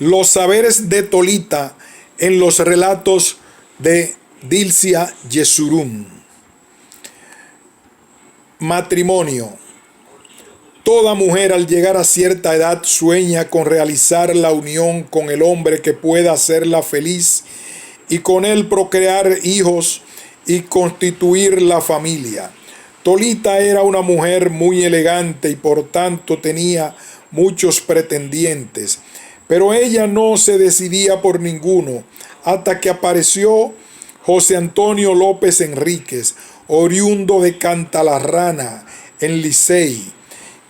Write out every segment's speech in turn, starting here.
los saberes de Tolita en los relatos de Dilcia Yesurún. Matrimonio. Toda mujer al llegar a cierta edad sueña con realizar la unión con el hombre que pueda hacerla feliz y con él procrear hijos y constituir la familia. Tolita era una mujer muy elegante y por tanto tenía muchos pretendientes, pero ella no se decidía por ninguno hasta que apareció José Antonio López Enríquez, oriundo de Cantalarrana, en Licey,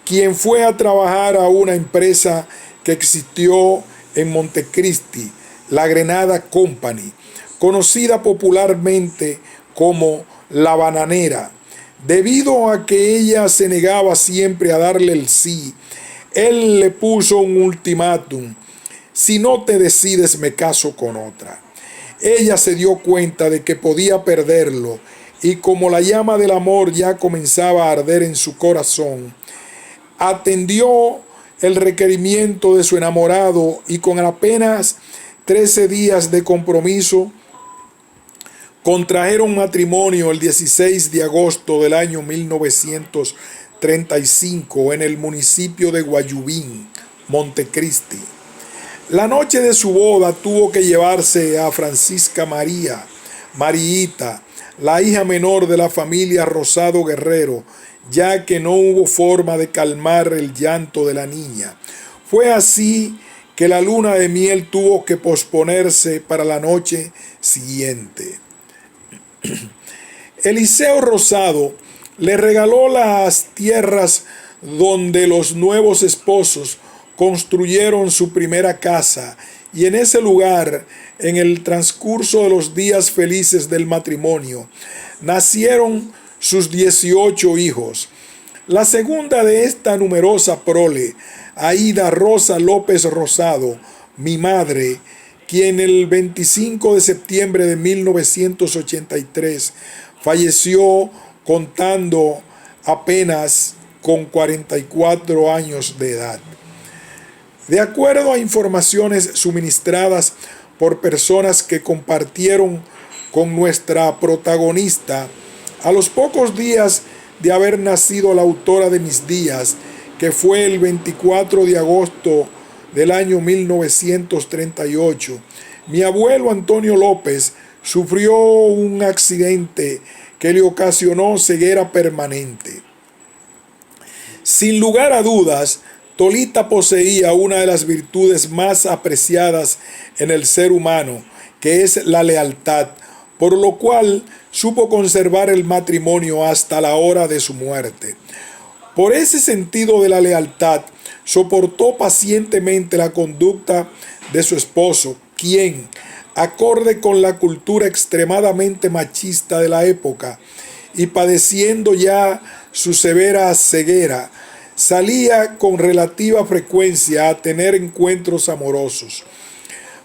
quien fue a trabajar a una empresa que existió en Montecristi, la Grenada Company, conocida popularmente como La Bananera. Debido a que ella se negaba siempre a darle el sí, él le puso un ultimátum: si no te decides me caso con otra. Ella se dio cuenta de que podía perderlo y como la llama del amor ya comenzaba a arder en su corazón, atendió el requerimiento de su enamorado y con apenas 13 días de compromiso contrajeron matrimonio el 16 de agosto del año 1935 en el municipio de Guayubín, Montecristi. La noche de su boda tuvo que llevarse a Francisca Mariita, la hija menor de la familia Rosado Guerrero, ya que no hubo forma de calmar el llanto de la niña. Fue así que la luna de miel tuvo que posponerse para la noche siguiente. Eliseo Rosado le regaló las tierras donde los nuevos esposos construyeron su primera casa y en ese lugar, en el transcurso de los días felices del matrimonio, nacieron sus 18 hijos. La segunda de esta numerosa prole, Aida Rosa López Rosado, mi madre, quien el 25 de septiembre de 1983 falleció contando apenas con 44 años de edad. De acuerdo a informaciones suministradas por personas que compartieron con nuestra protagonista, a los pocos días de haber nacido la autora de mis días, que fue el 24 de agosto del año 1938, mi abuelo Antonio López sufrió un accidente que le ocasionó ceguera permanente. Sin lugar a dudas, Tolita poseía una de las virtudes más apreciadas en el ser humano, que es la lealtad, por lo cual supo conservar el matrimonio hasta la hora de su muerte. Por ese sentido de la lealtad, soportó pacientemente la conducta de su esposo, quien, acorde con la cultura extremadamente machista de la época y padeciendo ya su severa ceguera, salía con relativa frecuencia a tener encuentros amorosos.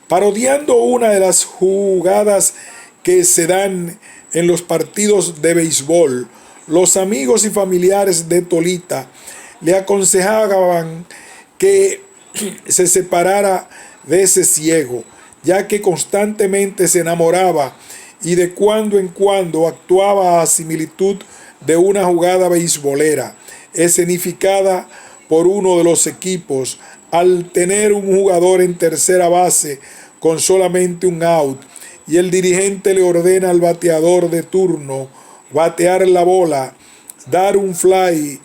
Parodiando una de las jugadas que se dan en los partidos de béisbol, los amigos y familiares de Tolita le aconsejaban que se separara de ese ciego, ya que constantemente se enamoraba y de cuando en cuando actuaba a similitud de una jugada beisbolera, escenificada por uno de los equipos, al tener un jugador en tercera base con solamente un out, y el dirigente le ordena al bateador de turno batear la bola, dar un fly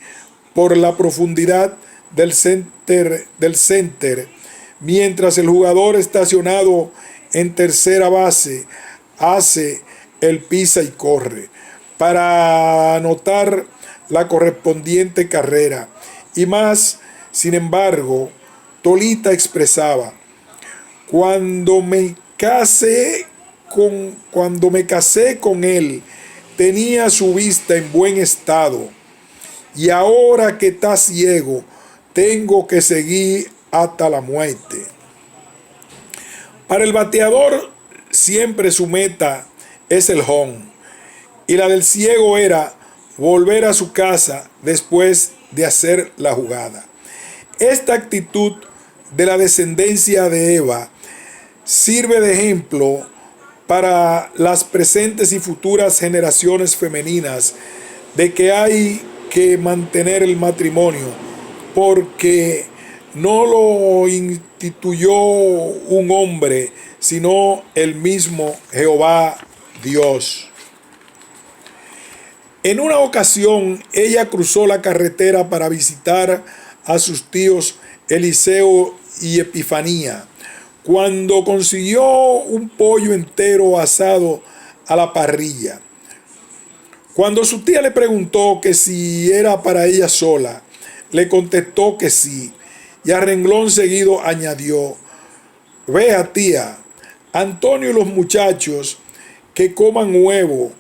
por la profundidad del center, mientras el jugador estacionado en tercera base hace el pisa y corre para anotar la correspondiente carrera. Y más, sin embargo, Tolita expresaba: cuando me casé con él, tenía su vista en buen estado, y ahora que está ciego, tengo que seguir hasta la muerte. Para el bateador, siempre su meta es el home, y la del ciego era volver a su casa después de hacer la jugada. Esta actitud de la descendencia de Eva, sirve de ejemplo para las presentes y futuras generaciones femeninas de que hay que mantener el matrimonio, porque no lo instituyó un hombre, sino el mismo Jehová Dios. En una ocasión, ella cruzó la carretera para visitar a sus tíos Eliseo y Epifanía, cuando consiguió un pollo entero asado a la parrilla. Cuando su tía le preguntó que si era para ella sola, le contestó que sí, y a renglón seguido añadió: vea, tía, Antonio y los muchachos que coman huevo,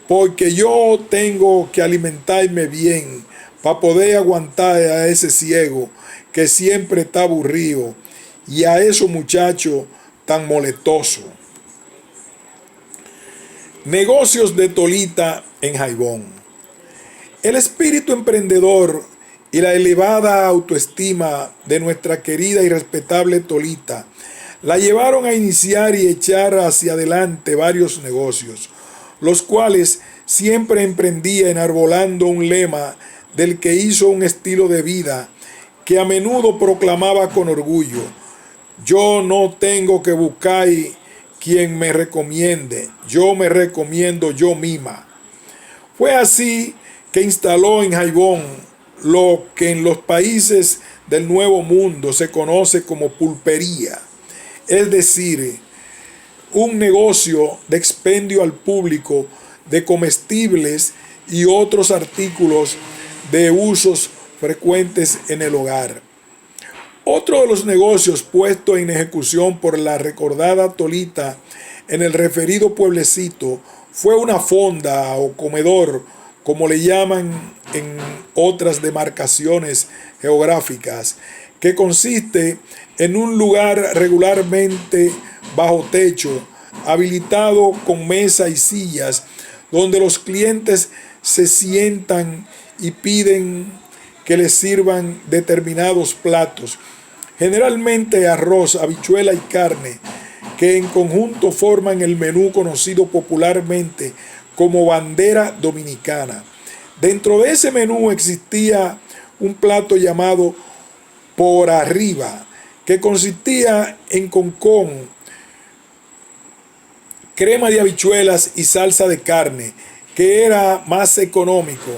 porque yo tengo que alimentarme bien para poder aguantar a ese ciego que siempre está aburrido y a esos muchachos tan molestosos. Negocios de Tolita en Jaibón. El espíritu emprendedor y la elevada autoestima de nuestra querida y respetable Tolita la llevaron a iniciar y echar hacia adelante varios negocios, los cuales siempre emprendía enarbolando un lema del que hizo un estilo de vida que a menudo proclamaba con orgullo: yo no tengo que buscar quien me recomiende, yo me recomiendo yo misma. Fue así que instaló en Jaibón lo que en los países del Nuevo Mundo se conoce como pulpería, es decir, un negocio de expendio al público de comestibles y otros artículos de usos frecuentes en el hogar. Otro de los negocios puesto en ejecución por la recordada Tolita en el referido pueblecito fue una fonda o comedor, como le llaman en otras demarcaciones geográficas, que consiste en un lugar regularmente bajo techo, habilitado con mesa y sillas, donde los clientes se sientan y piden que les sirvan determinados platos, generalmente arroz, habichuela y carne, que en conjunto forman el menú conocido popularmente como bandera dominicana. Dentro de ese menú existía un plato llamado por arriba, que consistía en concón, crema de habichuelas y salsa de carne, que era más económico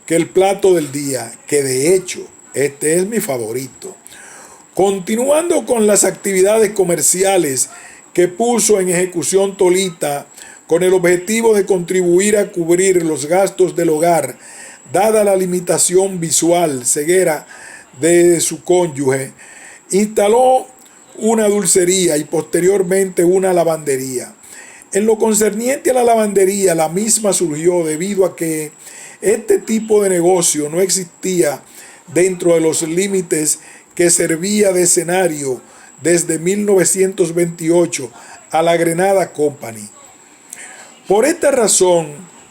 que el plato del día, que de hecho este es mi favorito. Continuando con las actividades comerciales que puso en ejecución Tolita con el objetivo de contribuir a cubrir los gastos del hogar, dada la limitación visual, ceguera de su cónyuge, instaló una dulcería y posteriormente una lavandería. En lo concerniente a la lavandería, la misma surgió debido a que este tipo de negocio no existía dentro de los límites que servía de escenario desde 1928 a la Grenada Company. Por esta razón,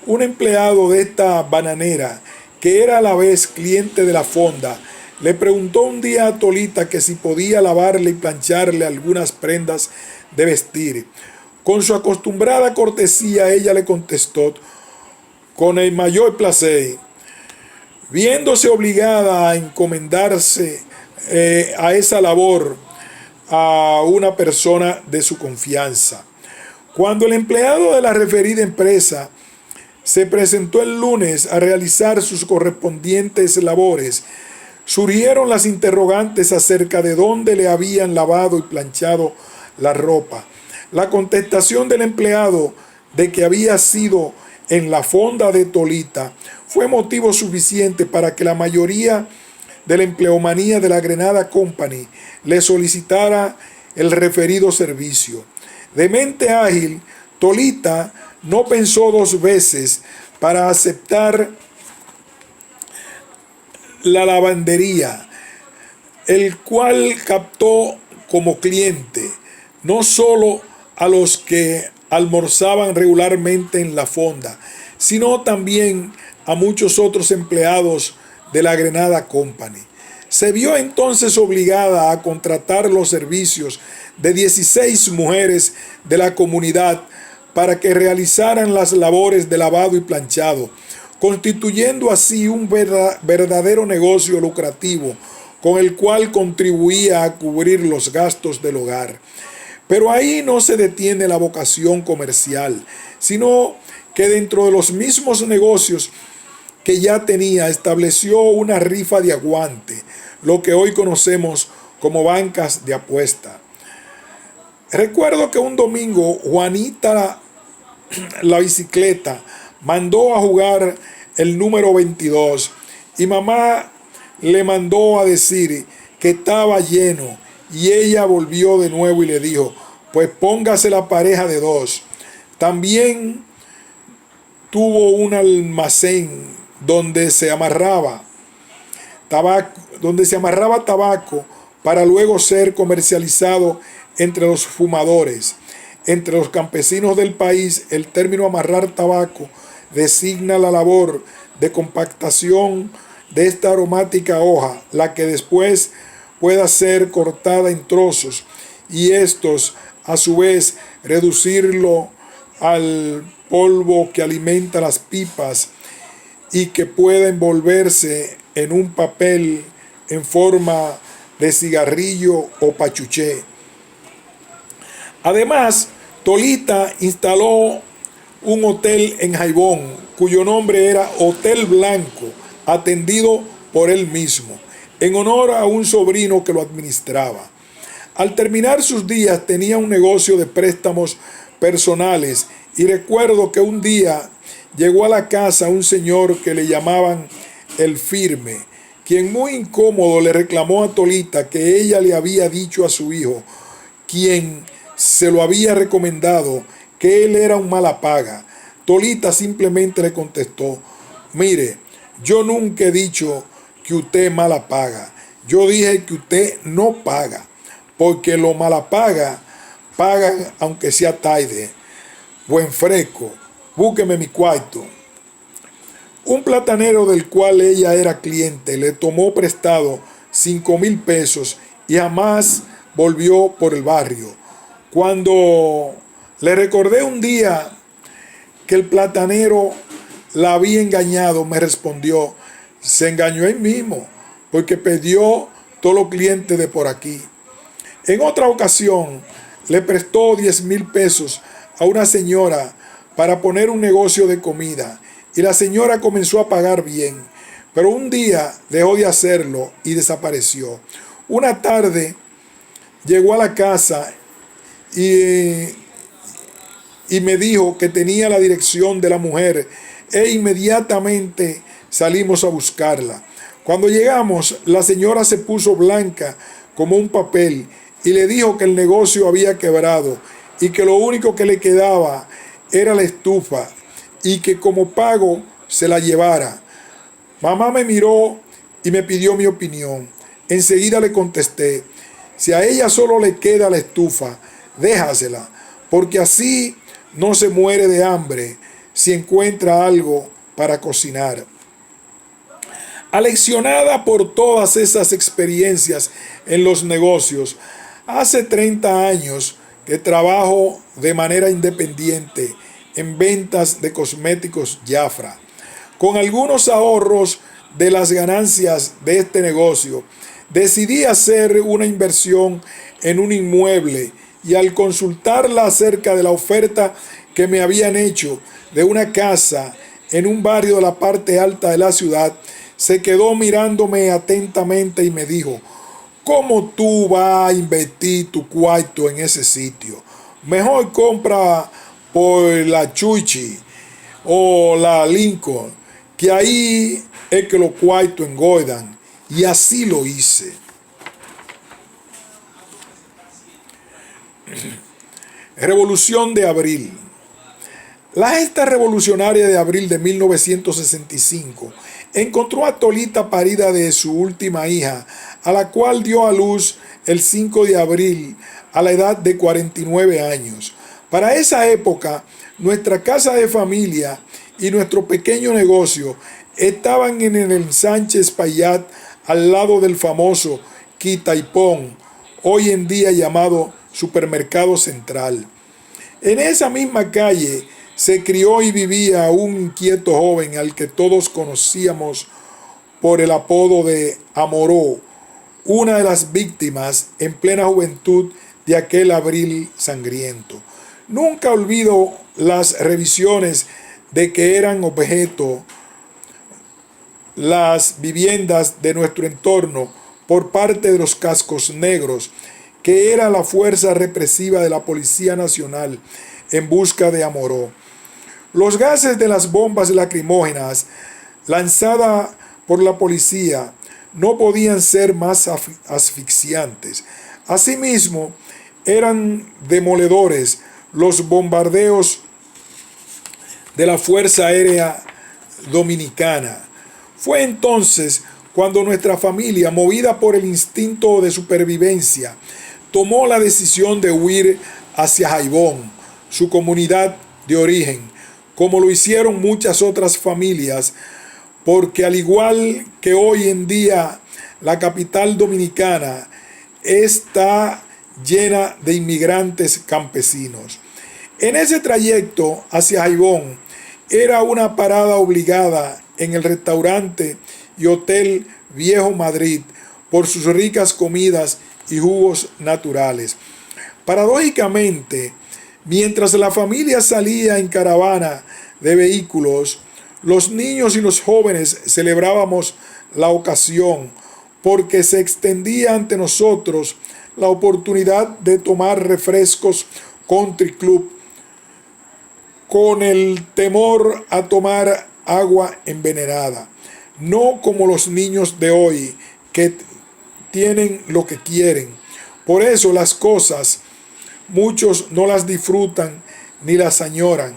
un empleado de esta bananera, que era a la vez cliente de la fonda, le preguntó un día a Tolita que si podía lavarle y plancharle algunas prendas de vestir. Con su acostumbrada cortesía, ella le contestó: con el mayor placer, viéndose obligada a encomendarse a esa labor a una persona de su confianza. Cuando el empleado de la referida empresa se presentó el lunes a realizar sus correspondientes labores, surgieron las interrogantes acerca de dónde le habían lavado y planchado la ropa. La contestación del empleado de que había sido en la fonda de Tolita fue motivo suficiente para que la mayoría de la empleomanía de la Grenada Company le solicitara el referido servicio. De mente ágil, Tolita no pensó dos veces para aceptar la lavandería, el cual captó como cliente no solo a los que almorzaban regularmente en la fonda, sino también a muchos otros empleados de la Grenada Company. Se vio entonces obligada a contratar los servicios de 16 mujeres de la comunidad para que realizaran las labores de lavado y planchado, constituyendo así un verdadero negocio lucrativo con el cual contribuía a cubrir los gastos del hogar. Pero ahí no se detiene la vocación comercial, sino que dentro de los mismos negocios que ya tenía, estableció una rifa de aguante, lo que hoy conocemos como bancas de apuesta. Recuerdo que un domingo Juanita la bicicleta mandó a jugar el número 22 y mamá le mandó a decir que estaba lleno y ella volvió de nuevo y le dijo, pues póngase la pareja de 2. También tuvo un almacén donde se amarraba tabaco para luego ser comercializado entre los fumadores. Entre los campesinos del país, el término amarrar tabaco designa la labor de compactación de esta aromática hoja, la que después pueda ser cortada en trozos y estos, a su vez, reducirlo al polvo que alimenta las pipas y que pueda envolverse en un papel en forma de cigarrillo o pachuché. Además, Tolita instaló un hotel en Jaibón, cuyo nombre era Hotel Blanco, atendido por él mismo, en honor a un sobrino que lo administraba. Al terminar sus días tenía un negocio de préstamos personales y recuerdo que un día llegó a la casa un señor que le llamaban el Firme, quien muy incómodo le reclamó a Tolita que ella le había dicho a su hijo, quien se lo había recomendado, que él era un mala paga. Tolita simplemente le contestó, mire, yo nunca he dicho que usted mala paga, yo dije que usted no paga, porque lo mala paga, pagan aunque sea tarde. Buen fresco, búsqueme mi cuarto. Un platanero del cual ella era cliente le tomó prestado 5,000 pesos y jamás volvió por el barrio. Cuando le recordé un día que el platanero la había engañado, me respondió, se engañó él mismo, porque perdió todos los clientes de por aquí. En otra ocasión, le prestó 10,000 pesos a una señora para poner un negocio de comida y la señora comenzó a pagar bien, pero un día dejó de hacerlo y desapareció. Una tarde llegó a la casa y me dijo que tenía la dirección de la mujer e inmediatamente salimos a buscarla. Cuando llegamos, la señora se puso blanca como un papel y le dijo que el negocio había quebrado y que lo único que le quedaba era la estufa y que como pago se la llevara. Mamá me miró y me pidió mi opinión. Enseguida le contesté, si a ella solo le queda la estufa, déjasela, porque así no se muere de hambre si encuentra algo para cocinar. Aleccionada por todas esas experiencias en los negocios, hace 30 años que trabajo de manera independiente en ventas de cosméticos Jafra. Con algunos ahorros de las ganancias de este negocio, decidí hacer una inversión en un inmueble y al consultarla acerca de la oferta que me habían hecho de una casa en un barrio de la parte alta de la ciudad, se quedó mirándome atentamente y me dijo, ¿cómo tú vas a invertir tu cuarto en ese sitio? Mejor compra por la Chuchi o la Lincoln, que ahí es que los cuartos engordan. Y así lo hice. Revolución de Abril. La gesta revolucionaria de abril de 1965 encontró a Tolita parida de su última hija, a la cual dio a luz el 5 de abril a la edad de 49 años. Para esa época, nuestra casa de familia y nuestro pequeño negocio estaban en el ensanche Espaillat al lado del famoso Quitaipón, hoy en día llamado Supermercado Central. En esa misma calle se crió y vivía un inquieto joven al que todos conocíamos por el apodo de Amoró, una de las víctimas en plena juventud de aquel abril sangriento. Nunca olvido las revisiones de que eran objeto las viviendas de nuestro entorno por parte de los cascos negros, que era la fuerza represiva de la Policía Nacional en busca de Amoró. Los gases de las bombas lacrimógenas lanzadas por la policía no podían ser más asfixiantes. Asimismo, eran demoledores los bombardeos de la Fuerza Aérea Dominicana. Fue entonces cuando nuestra familia, movida por el instinto de supervivencia, tomó la decisión de huir hacia Jaibón, su comunidad de origen, como lo hicieron muchas otras familias, porque al igual que hoy en día la capital dominicana está llena de inmigrantes campesinos. En ese trayecto hacia Jaibón era una parada obligada en el restaurante y hotel Viejo Madrid por sus ricas comidas y jugos naturales. Paradójicamente, mientras la familia salía en caravana de vehículos, los niños y los jóvenes celebrábamos la ocasión porque se extendía ante nosotros la oportunidad de tomar refrescos Country Club con el temor a tomar agua envenenada, no como los niños de hoy que tienen lo que quieren. Por eso las cosas muchos no las disfrutan ni las añoran,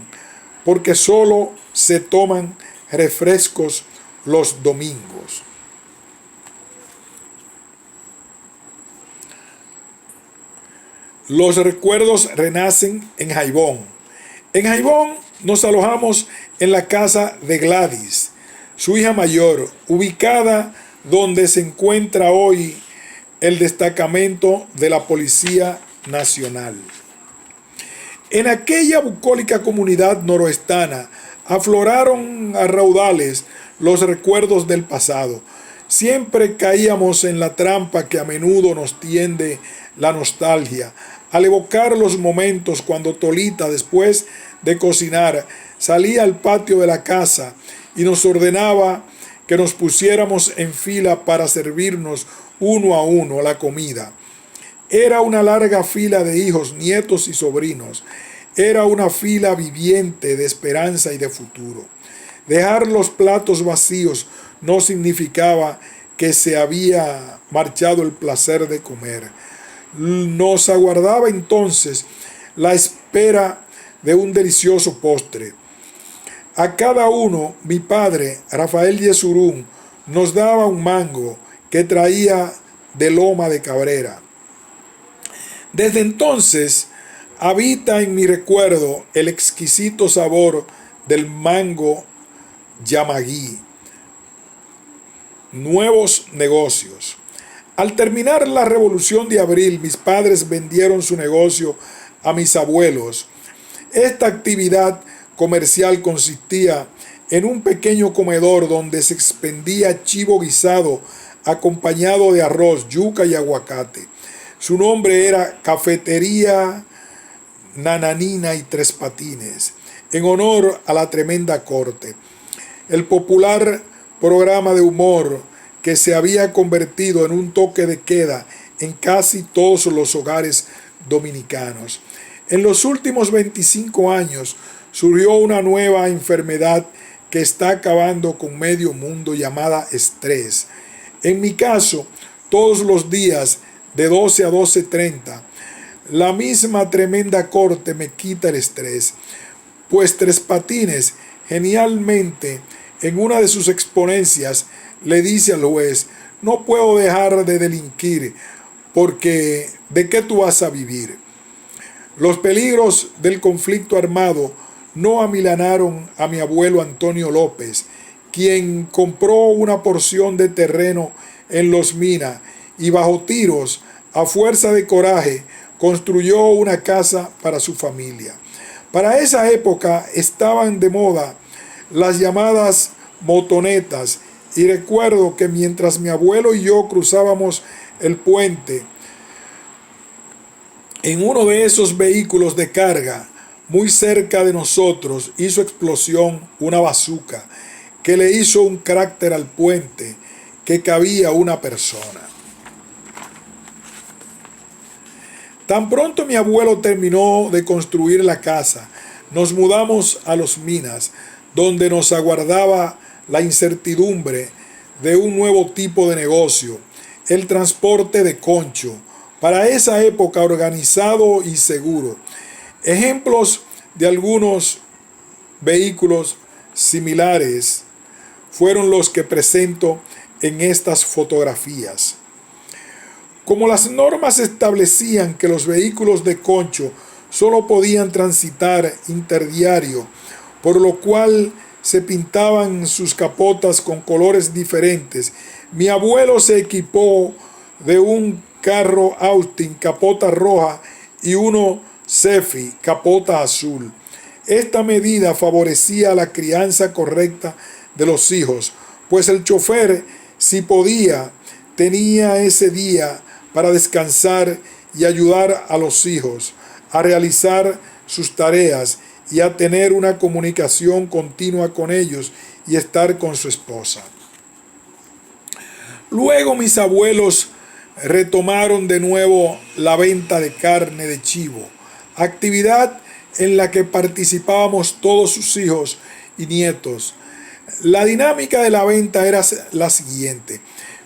porque solo se toman refrescos los domingos. Los recuerdos renacen en Jaibón. En Jaibón nos alojamos en la casa de Gladys, su hija mayor, ubicada donde se encuentra hoy el destacamento de la Policía Nacional. En aquella bucólica comunidad noroestana afloraron a raudales los recuerdos del pasado. Siempre caíamos en la trampa que a menudo nos tiende la nostalgia, al evocar los momentos cuando Tolita, después de cocinar, salía al patio de la casa y nos ordenaba que nos pusiéramos en fila para servirnos uno a uno la comida. Era una larga fila de hijos, nietos y sobrinos. Era una fila viviente de esperanza y de futuro. Dejar los platos vacíos no significaba que se había marchado el placer de comer. Nos aguardaba entonces la espera de un delicioso postre. A cada uno, mi padre, Rafael Yesurún, nos daba un mango que traía de Loma de Cabrera. Desde entonces, habita en mi recuerdo el exquisito sabor del mango Yamagui. Nuevos negocios. Al terminar la Revolución de Abril, mis padres vendieron su negocio a mis abuelos. Esta actividad comercial consistía en un pequeño comedor donde se expendía chivo guisado acompañado de arroz, yuca y aguacate. Su nombre era Cafetería Nananina y Tres Patines, en honor a la tremenda corte. El popular programa de humor que se había convertido en un toque de queda en casi todos los hogares dominicanos. En los últimos 25 años surgió una nueva enfermedad que está acabando con medio mundo llamada estrés. En mi caso, todos los días de 12 a 12:30, la misma tremenda corte me quita el estrés, pues Tres Patines genialmente en una de sus exponencias le dice al juez: no puedo dejar de delinquir porque ¿de qué tú vas a vivir? Los peligros del conflicto armado no amilanaron a mi abuelo Antonio López, quien compró una porción de terreno en Los Minas y bajo tiros, a fuerza de coraje, construyó una casa para su familia. Para esa época estaban de moda las llamadas motonetas, y recuerdo que mientras mi abuelo y yo cruzábamos el puente en uno de esos vehículos de carga, muy cerca de nosotros hizo explosión una bazuca que le hizo un cráter al puente que cabía una persona. Tan pronto mi abuelo terminó de construir la casa, nos mudamos a Los Minas, donde nos aguardaba la incertidumbre de un nuevo tipo de negocio, el transporte de concho, para esa época organizado y seguro. Ejemplos de algunos vehículos similares fueron los que presento en estas fotografías. Como las normas establecían que los vehículos de concho solo podían transitar interdiario, por lo cual se pintaban sus capotas con colores diferentes, mi abuelo se equipó de un carro Austin capota roja y uno Cefi capota azul. Esta medida favorecía la crianza correcta de los hijos, pues el chofer, si podía, tenía ese día para descansar y ayudar a los hijos a realizar sus tareas y a tener una comunicación continua con ellos y estar con su esposa. Luego mis abuelos retomaron de nuevo la venta de carne de chivo, actividad en la que participábamos todos sus hijos y nietos. La dinámica de la venta era la siguiente.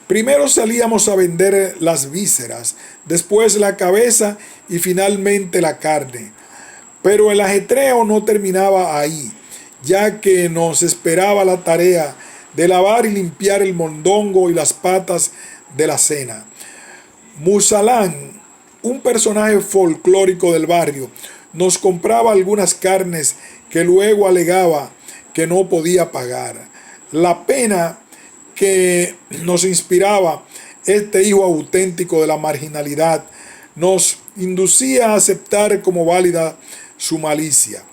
Primero salíamos a vender las vísceras, después la cabeza y finalmente la carne. Pero el ajetreo no terminaba ahí, ya que nos esperaba la tarea de lavar y limpiar el mondongo y las patas de la cena. Musalán, un personaje folclórico del barrio, nos compraba algunas carnes que luego alegaba que no podía pagar. La pena que nos inspiraba este hijo auténtico de la marginalidad nos inducía a aceptar como válida su malicia.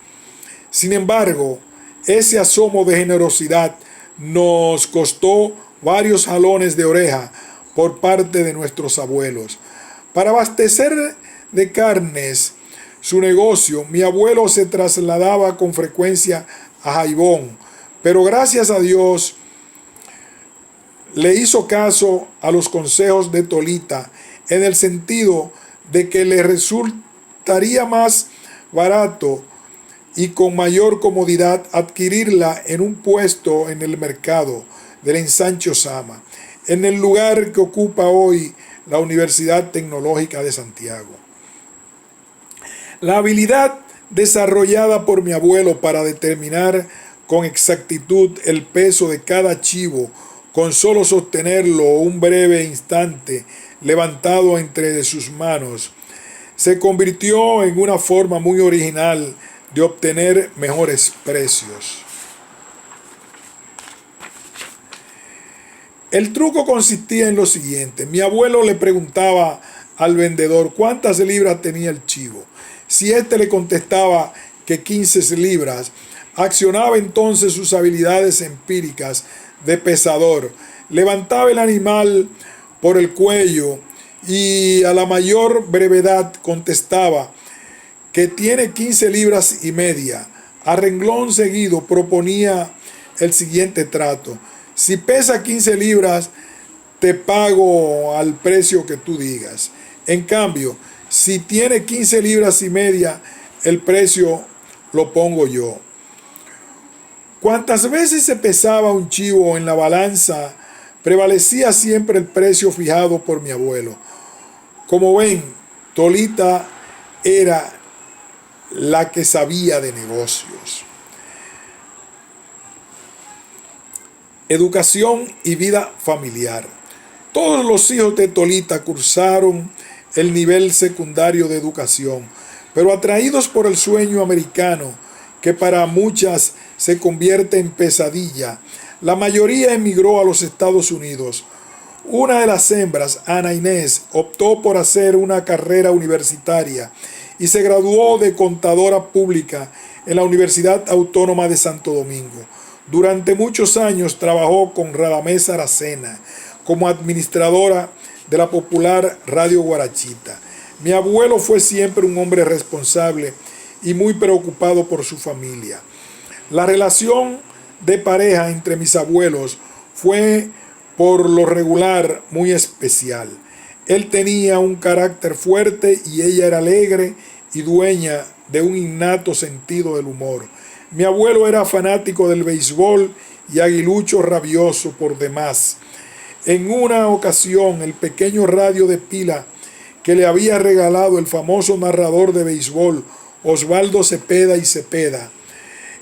Sin embargo, ese asomo de generosidad nos costó varios jalones de oreja por parte de nuestros abuelos. Para abastecer de carnes su negocio, mi abuelo se trasladaba con frecuencia a Jaibón, pero gracias a Dios le hizo caso a los consejos de Tolita en el sentido de que le resultaría más barato y con mayor comodidad adquirirla en un puesto en el mercado del Ensanche Osama, en el lugar que ocupa hoy la Universidad Tecnológica de Santiago. La habilidad desarrollada por mi abuelo para determinar con exactitud el peso de cada chivo, con solo sostenerlo un breve instante levantado entre sus manos, se convirtió en una forma muy original de obtener mejores precios. El truco consistía en lo siguiente. Mi abuelo le preguntaba al vendedor cuántas libras tenía el chivo. Si éste le contestaba que 15 libras, accionaba entonces sus habilidades empíricas de pesador. Levantaba el animal por el cuello y a la mayor brevedad contestaba que tiene 15 libras y media. A renglón seguido proponía el siguiente trato. Si pesa 15 libras, te pago al precio que tú digas. En cambio, si tiene 15 libras y media, el precio lo pongo yo. Cuantas veces se pesaba un chivo en la balanza, prevalecía siempre el precio fijado por mi abuelo. Como ven, Tolita era la que sabía de negocios. Educación y vida familiar. Todos los hijos de Tolita cursaron el nivel secundario de educación, pero atraídos por el sueño americano, que para muchas se convierte en pesadilla, la mayoría emigró a los Estados Unidos. Una de las hembras, Ana Inés, optó por hacer una carrera universitaria y se graduó de contadora pública en la Universidad Autónoma de Santo Domingo. Durante muchos años trabajó con Radamés Aracena como administradora de la popular Radio Guarachita. Mi abuelo fue siempre un hombre responsable y muy preocupado por su familia. La relación de pareja entre mis abuelos fue por lo regular muy especial. Él tenía un carácter fuerte y ella era alegre y dueña de un innato sentido del humor. Mi abuelo era fanático del béisbol y aguilucho rabioso por demás. En una ocasión, el pequeño radio de pila que le había regalado el famoso narrador de béisbol Osvaldo Cepeda y Cepeda,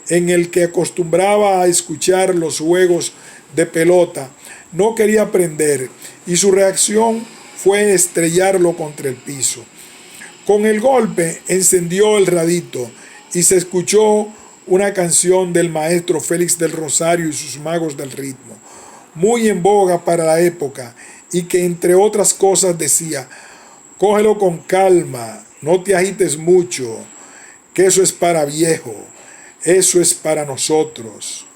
en el que acostumbraba a escuchar los juegos de pelota, no quería prender y su reacción fue estrellarlo contra el piso. Con el golpe encendió el radito y se escuchó una canción del maestro Félix del Rosario y sus magos del ritmo, muy en boga para la época y que entre otras cosas decía: cógelo con calma, no te agites mucho, que eso es para viejo, eso es para nosotros.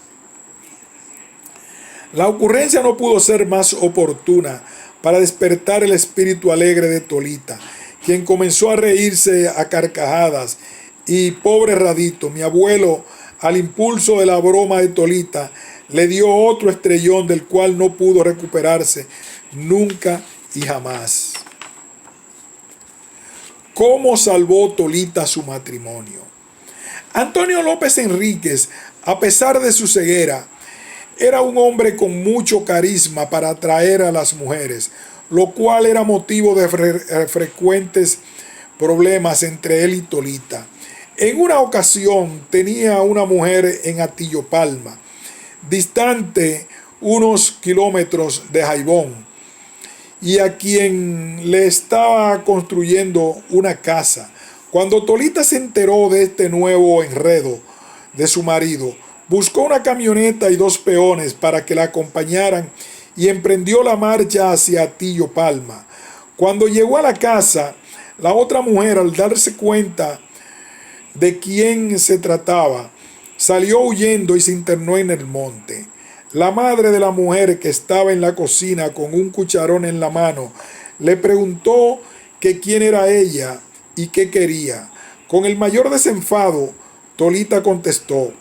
La ocurrencia no pudo ser más oportuna para despertar el espíritu alegre de Tolita, quien comenzó a reírse a carcajadas. Y pobre Radito, mi abuelo, al impulso de la broma de Tolita, le dio otro estrellón del cual no pudo recuperarse nunca y jamás. ¿Cómo salvó Tolita su matrimonio? Antonio López Enríquez, a pesar de su ceguera, era un hombre con mucho carisma para atraer a las mujeres, lo cual era motivo de frecuentes problemas entre él y Tolita. En una ocasión tenía una mujer en Atillo Palma, distante unos kilómetros de Jaibón, y a quien le estaba construyendo una casa. Cuando Tolita se enteró de este nuevo enredo de su marido, buscó una camioneta y 2 peones para que la acompañaran y emprendió la marcha hacia Atillo Palma. Cuando llegó a la casa, la otra mujer, al darse cuenta de quién se trataba, salió huyendo y se internó en el monte. La madre de la mujer, que estaba en la cocina con un cucharón en la mano, le preguntó que quién era ella y qué quería. Con el mayor desenfado, Tolita contestó: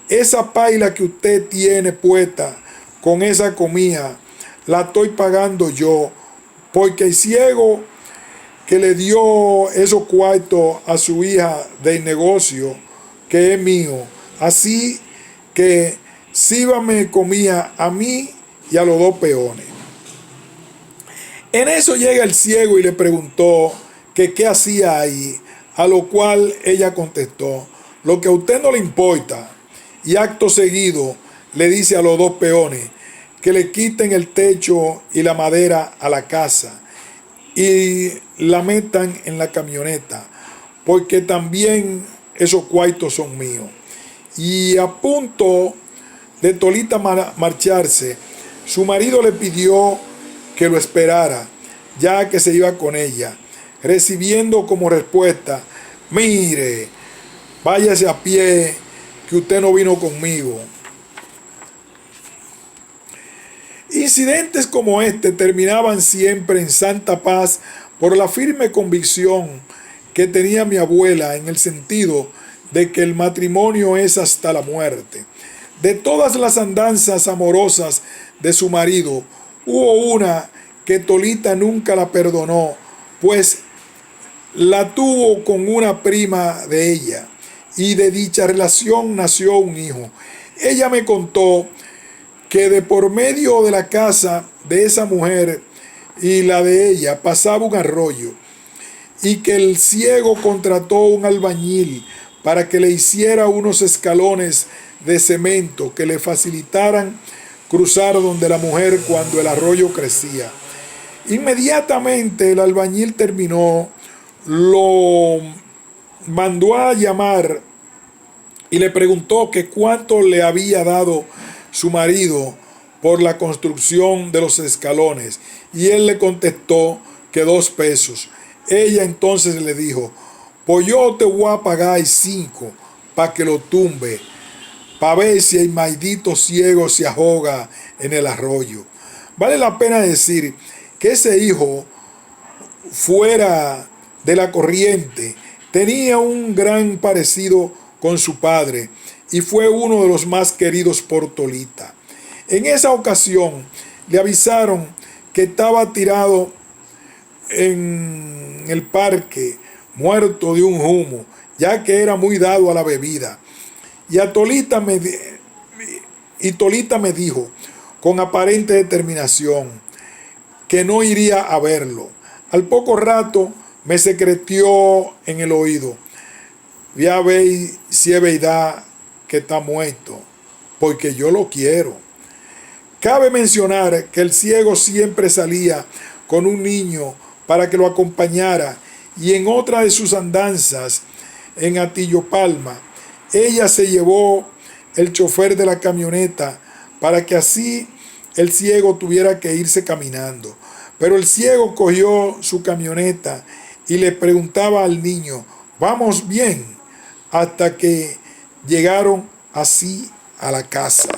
esa paila que usted tiene puesta con esa comida, la estoy pagando yo, porque el ciego que le dio esos cuartos a su hija del negocio, que es mío, así que sírvame comida a mí y a los 2 peones. En eso llega el ciego y le preguntó que qué hacía ahí, a lo cual ella contestó: lo que a usted no le importa. Y acto seguido le dice a los 2 peones que le quiten el techo y la madera a la casa y la metan en la camioneta, porque también esos cuartos son míos. Y a punto de Tolita marcharse, su marido le pidió que lo esperara, ya que se iba con ella, recibiendo como respuesta: mire, váyase a pie, que usted no vino conmigo. Incidentes como este terminaban siempre en santa paz por la firme convicción que tenía mi abuela en el sentido de que el matrimonio es hasta la muerte. De todas las andanzas amorosas de su marido, hubo una que Tolita nunca la perdonó, pues la tuvo con una prima de ella, y de dicha relación nació un hijo. Ella me contó que de por medio de la casa de esa mujer y la de ella pasaba un arroyo, y que el ciego contrató un albañil para que le hiciera unos escalones de cemento que le facilitaran cruzar donde la mujer cuando el arroyo crecía. Inmediatamente el albañil terminó, lo mandó a llamar y le preguntó que cuánto le había dado su marido por la construcción de los escalones. Y él le contestó que 2 pesos. Ella entonces le dijo, pues yo te voy a pagar 5 para que lo tumbe, para ver si el maldito ciego se ahoga en el arroyo. Vale la pena decir que ese hijo, fuera de la corriente, tenía un gran parecido con su padre y fue uno de los más queridos por Tolita. En esa ocasión le avisaron que estaba tirado en el parque, muerto de un humo, ya que era muy dado a la bebida. Y Tolita me dijo, con aparente determinación, que no iría a verlo. Al poco rato me secretó en el oído, voy a ver si es verdad que está muerto, porque yo lo quiero. Cabe mencionar que el ciego siempre salía con un niño para que lo acompañara, y en otra de sus andanzas en Atillo Palma, ella se llevó el chofer de la camioneta para que así el ciego tuviera que irse caminando. Pero el ciego cogió su camioneta y le preguntaba al niño, ¿vamos bien? Hasta que llegaron así a la casa.